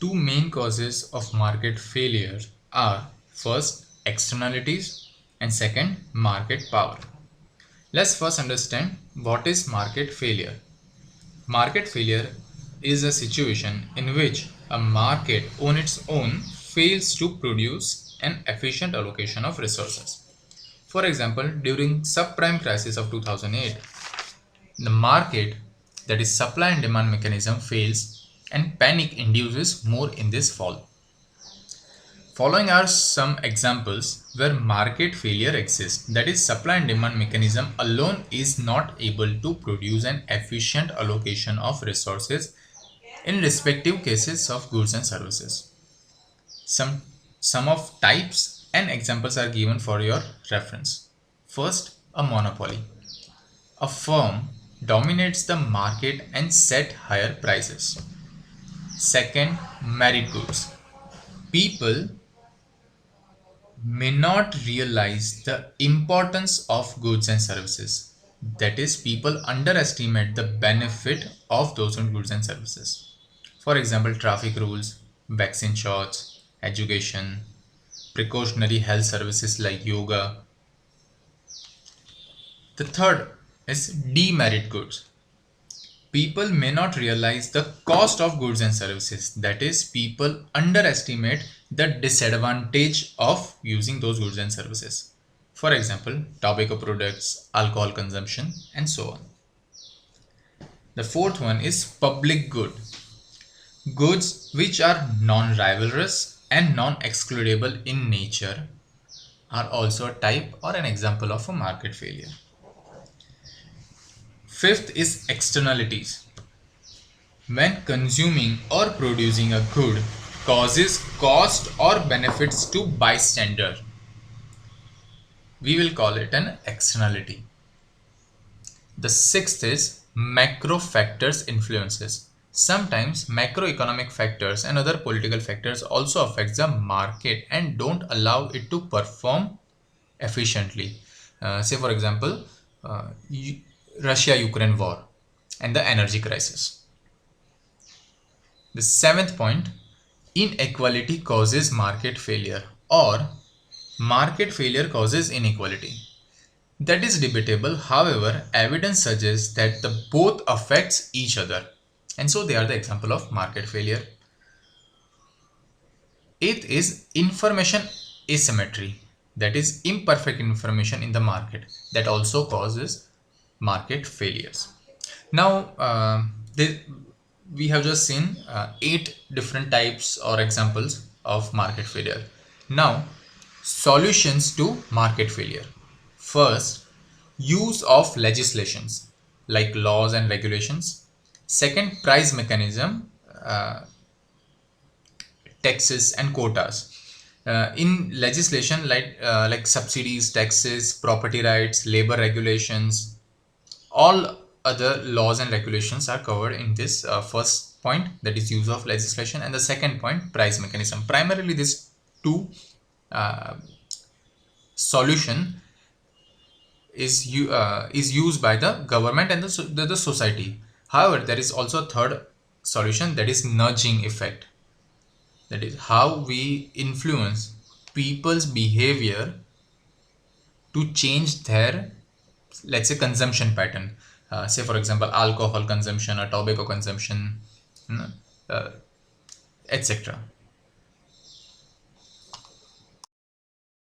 Two main causes of market failure are first externalities and second market power. Let's first understand what is market failure. Market failure is a situation in which a market on its own fails to produce an efficient allocation of resources. For example, during subprime crisis of 2008, the market, that is supply and demand mechanism, fails and panic induces more in this fall. Following are some examples where market failure exists, that is supply and demand mechanism alone is not able to produce an efficient allocation of resources in respective cases of goods and services. Some of types and examples are given for your reference. First, a monopoly. A firm dominates the market and set higher prices. Second, merit goods. People may not realize the importance of goods and services. That is, people underestimate the benefit of those goods and services. For example, traffic rules, vaccine shots, education, precautionary health services like yoga. The third is demerit goods. People may not realize the cost of goods and services. That is, people underestimate the disadvantage of using those goods and services. For example, tobacco products, alcohol consumption, and so on. The fourth one is public good. Goods which are non-rivalrous and non-excludable in nature are also a type or an example of a market failure. Fifth is externalities. When consuming or producing a good causes cost or benefits to bystander, we will call it an externality. The sixth is macro factors influences. Sometimes macroeconomic factors and other political factors also affect the market and don't allow it to perform efficiently. Say for example, Russia-Ukraine war and the energy crisis. The seventh point, inequality causes market failure or market failure causes inequality. That is debatable. However, evidence suggests that the both affects each other, and so they are the example of market failure. Eighth is information asymmetry, that is imperfect information in the market, that also causes market failures. Now, we have just seen 8 different types or examples of market failure. Now, solutions to market failure. First, use of legislations like laws and regulations. Second, price mechanism, taxes and quotas. In legislation like subsidies, taxes, property rights, labor regulations, all other laws and regulations are covered in this first point, that is use of legislation, and the second point, price mechanism. Primarily these two solution is used by the government and the society. However, there is also a third solution, that is nudging effect. That is how we influence people's behavior to change their, let's say, consumption pattern. Say for example, alcohol consumption or tobacco consumption, uh, etc.